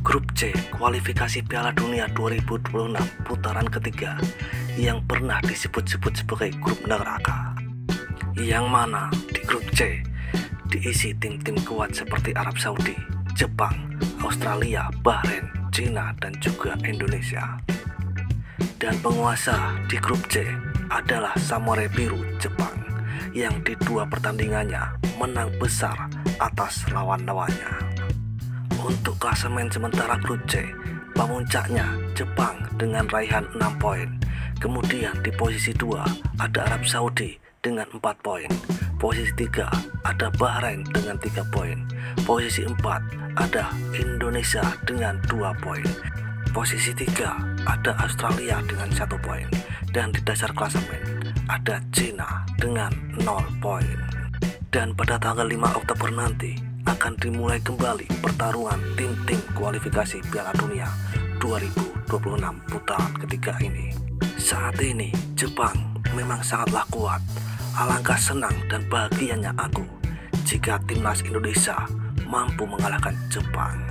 Grup C kualifikasi Piala Dunia 2026 putaran ketiga yang pernah disebut-sebut sebagai grup neraka, yang mana di grup C diisi tim-tim kuat seperti Arab Saudi, Jepang, Australia, Bahrain, Cina, dan juga Indonesia. Dan penguasa di grup C adalah Samurai Biru Jepang yang di dua pertandingannya menang besar atas lawan-lawannya. Untuk klasemen sementara grup C, pemuncaknya Jepang dengan raihan 6 poin. Kemudian di posisi 2 ada Arab Saudi dengan 4 poin. Posisi 3 ada Bahrain dengan 3 poin. Posisi 4 ada Indonesia dengan 2 poin. Posisi 3 ada Australia dengan 1 poin. Dan di dasar klasemen ada Cina dengan 0 poin. Dan pada tanggal 5 Oktober nanti akan dimulai kembali pertarungan tim-tim kualifikasi Piala Dunia 2026 putaran ketiga ini. Saat ini Jepang memang sangatlah kuat. Alangkah senang dan bahagianya aku jika timnas Indonesia mampu mengalahkan Jepang.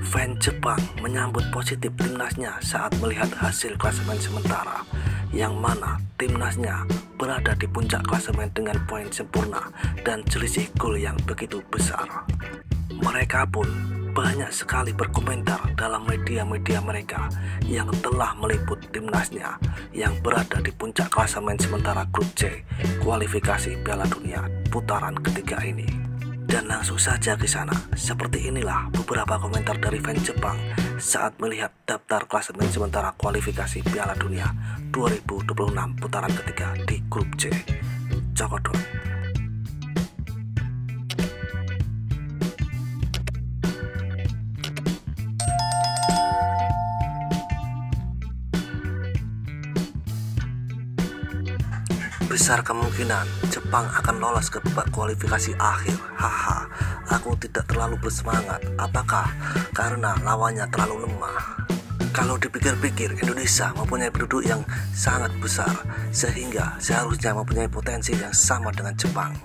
Fans Jepang menyambut positif timnasnya saat melihat hasil klasemen sementara, yang mana timnasnya berada di puncak klasemen dengan poin sempurna dan selisih gol yang begitu besar. Mereka pun banyak sekali berkomentar dalam media-media mereka yang telah meliput timnasnya yang berada di puncak klasemen sementara grup C kualifikasi Piala Dunia putaran ketiga ini. Dan langsung saja ke sana. Seperti inilah beberapa komentar dari fans Jepang saat melihat daftar klasemen sementara kualifikasi Piala Dunia 2026 putaran ketiga di grup C. Cokodot. Besar kemungkinan Jepang akan lolos ke babak kualifikasi akhir. Haha, aku tidak terlalu bersemangat. Apakah karena lawannya terlalu lemah? Kalau dipikir-pikir, Indonesia mempunyai penduduk yang sangat besar, sehingga seharusnya mempunyai potensi yang sama dengan Jepang.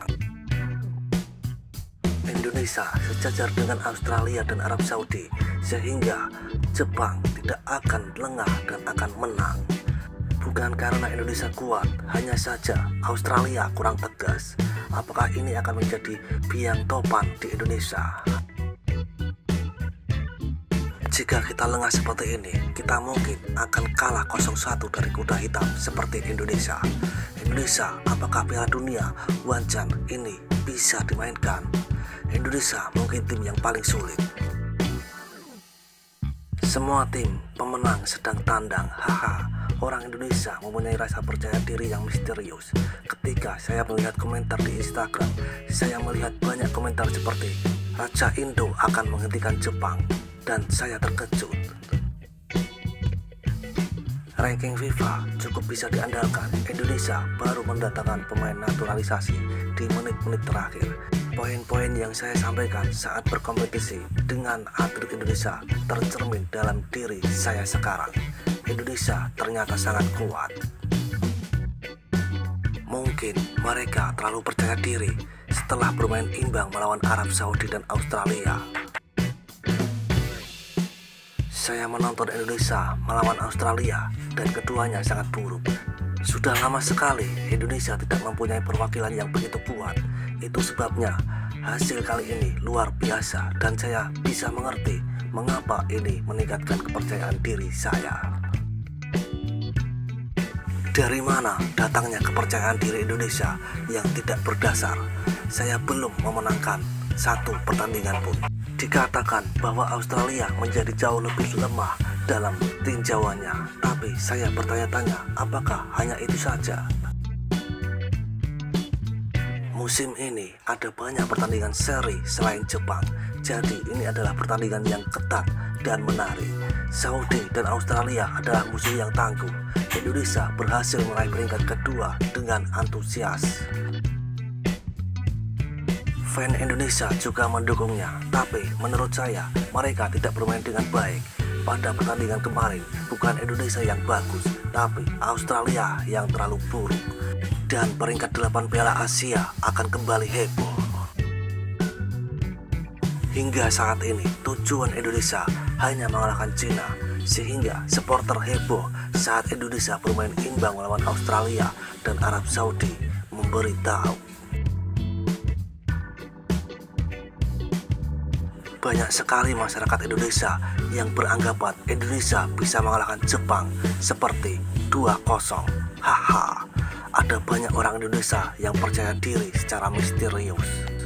Indonesia sejajar dengan Australia dan Arab Saudi, sehingga Jepang tidak akan lengah dan akan menang. Bukan karena Indonesia kuat, hanya saja Australia kurang tegas. Apakah ini akan menjadi biang topan di Indonesia? Jika kita lengah seperti ini, kita mungkin akan kalah 0-1 dari kuda hitam seperti Indonesia. Indonesia, apakah Piala Dunia Wanjan ini bisa dimainkan? Indonesia mungkin tim yang paling sulit. Semua tim pemenang sedang tandang, haha. Orang Indonesia mempunyai rasa percaya diri yang misterius. Ketika saya melihat komentar di Instagram, saya melihat banyak komentar seperti Raja Indo akan menghentikan Jepang, dan saya terkejut. Ranking FIFA cukup bisa diandalkan. Indonesia baru mendatangkan pemain naturalisasi di menit-menit terakhir. Poin-poin yang saya sampaikan saat berkompetisi dengan atlet Indonesia tercermin dalam diri saya sekarang. Indonesia ternyata sangat kuat. Mungkin mereka terlalu percaya diri setelah bermain imbang melawan Arab Saudi dan Australia. Saya menonton Indonesia melawan Australia dan keduanya sangat buruk. Sudah lama sekali Indonesia tidak mempunyai perwakilan yang begitu kuat. Itu sebabnya hasil kali ini luar biasa, dan saya bisa mengerti mengapa ini meningkatkan kepercayaan diri saya. Dari mana datangnya kepercayaan diri Indonesia yang tidak berdasar? Saya belum memenangkan satu pertandingan pun. Dikatakan bahwa Australia menjadi jauh lebih lemah dalam tinjauannya, tapi saya bertanya-tanya, apakah hanya itu saja? Musim ini ada banyak pertandingan seri selain Jepang, jadi ini adalah pertandingan yang ketat dan menarik. Saudi dan Australia adalah musuh yang tangguh. Indonesia berhasil meraih peringkat kedua dengan antusias. Fans Indonesia juga mendukungnya, tapi menurut saya mereka tidak bermain dengan baik. Pada pertandingan kemarin, bukan Indonesia yang bagus, tapi Australia yang terlalu buruk. Dan peringkat 8 Piala Asia akan kembali heboh. Hingga saat ini tujuan Indonesia hanya mengalahkan Cina, sehingga supporter heboh saat Indonesia bermain imbang melawan Australia dan Arab Saudi memberitahu. Banyak sekali masyarakat Indonesia yang beranggapan Indonesia bisa mengalahkan Jepang seperti 2-0. Haha, ada banyak orang Indonesia yang percaya diri secara misterius.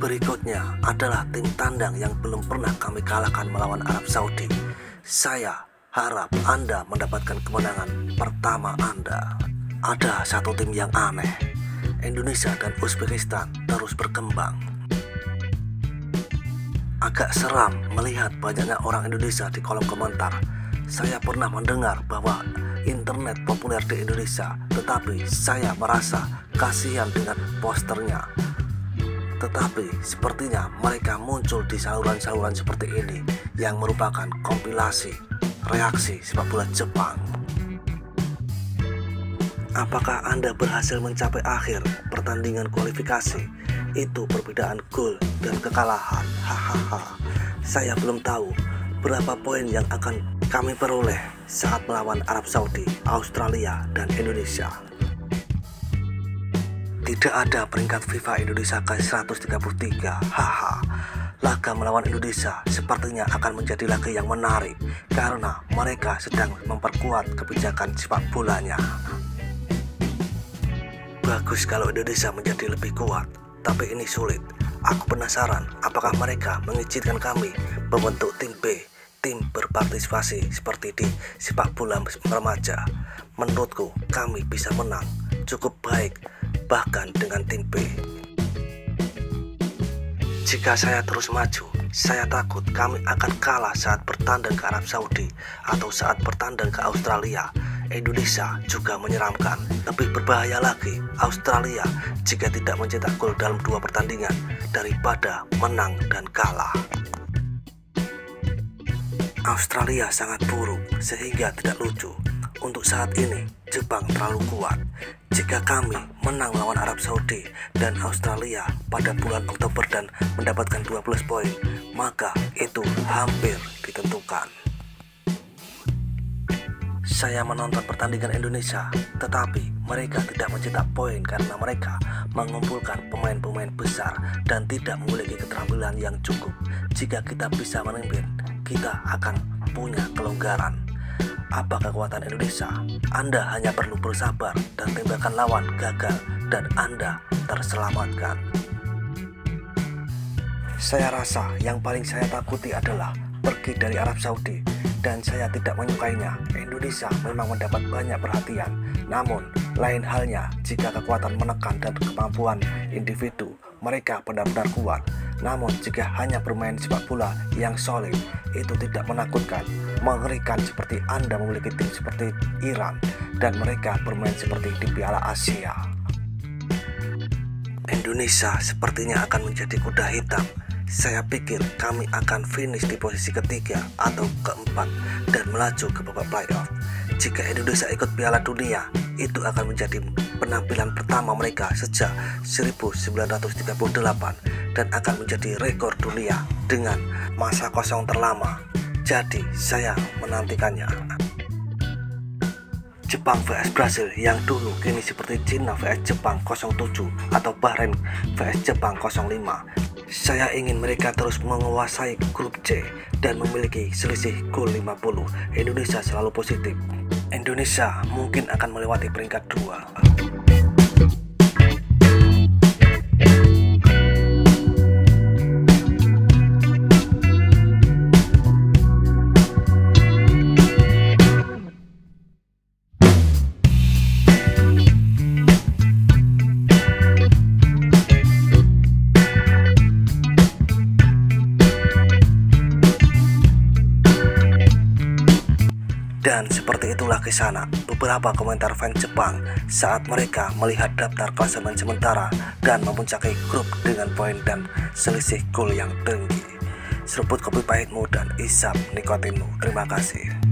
Berikutnya adalah tim tandang yang belum pernah kami kalahkan melawan Arab Saudi. Saya harap Anda mendapatkan kemenangan pertama Anda. Ada satu tim yang aneh. Indonesia dan Uzbekistan terus berkembang. Agak seram melihat banyaknya orang Indonesia di kolom komentar. Saya pernah mendengar bahwa internet populer di Indonesia, tetapi saya merasa kasihan dengan posternya. Tetapi sepertinya mereka muncul di saluran-saluran seperti ini yang merupakan kompilasi reaksi sepak bola Jepang. Apakah Anda berhasil mencapai akhir pertandingan kualifikasi? Itu perbedaan gol dan kekalahan. Hahaha. Saya belum tahu berapa poin yang akan kami peroleh saat melawan Arab Saudi, Australia, dan Indonesia. Tidak ada peringkat FIFA Indonesia ke-133. Haha. Laga melawan Indonesia sepertinya akan menjadi laga yang menarik karena mereka sedang memperkuat kebijakan sepak bolanya. Bagus kalau Indonesia menjadi lebih kuat, tapi ini sulit. Aku penasaran apakah mereka mengizinkan kami membentuk tim B, tim berpartisipasi seperti di sepak bola remaja. Menurutku kami bisa menang cukup baik bahkan dengan tim B. Jika saya terus maju, saya takut kami akan kalah saat bertandang ke Arab Saudi atau saat bertandang ke Australia. Indonesia juga menyeramkan. Lebih berbahaya lagi Australia jika tidak mencetak gol dalam 2 pertandingan daripada menang dan kalah. Australia sangat buruk sehingga tidak lucu. Untuk saat ini Jepang terlalu kuat. Jika kami menang melawan Arab Saudi dan Australia pada bulan Oktober dan mendapatkan 12 poin, maka itu hampir ditentukan. Saya menonton pertandingan Indonesia, tetapi mereka tidak mencetak poin karena mereka mengumpulkan pemain-pemain besar dan tidak memiliki keterampilan yang cukup. Jika kita bisa memimpin, kita akan punya kelonggaran. Apa kekuatan Indonesia? Anda hanya perlu bersabar dan tembakan lawan gagal dan Anda terselamatkan. Saya rasa yang paling saya takuti adalah pergi dari Arab Saudi, dan saya tidak menyukainya. Indonesia memang mendapat banyak perhatian, namun lain halnya jika kekuatan menekan dan kemampuan individu mereka benar-benar kuat. Namun jika hanya bermain sepak bola yang solid, itu tidak menakutkan, mengerikan seperti Anda memiliki tim seperti Iran dan mereka bermain seperti di Piala Asia. Indonesia sepertinya akan menjadi kuda hitam. Saya pikir kami akan finish di posisi ketiga atau keempat dan melaju ke babak playoff. Jika Indonesia ikut Piala Dunia, itu akan menjadi penampilan pertama mereka sejak 1938 dan akan menjadi rekor dunia dengan masa kosong terlama. Jadi saya menantikannya. Jepang vs Brasil yang dulu kini seperti Cina vs Jepang 07 atau Bahrain vs Jepang 05. Saya ingin mereka terus menguasai grup C dan memiliki selisih gol 50. Indonesia selalu positif. Indonesia mungkin akan melewati peringkat 2. Dan seperti itulah kisah beberapa komentar fans Jepang saat mereka melihat daftar klasemen sementara dan memuncaki grup dengan poin dan selisih gol yang tinggi. Seruput kopi pahitmu dan isap nikotinmu. Terima kasih.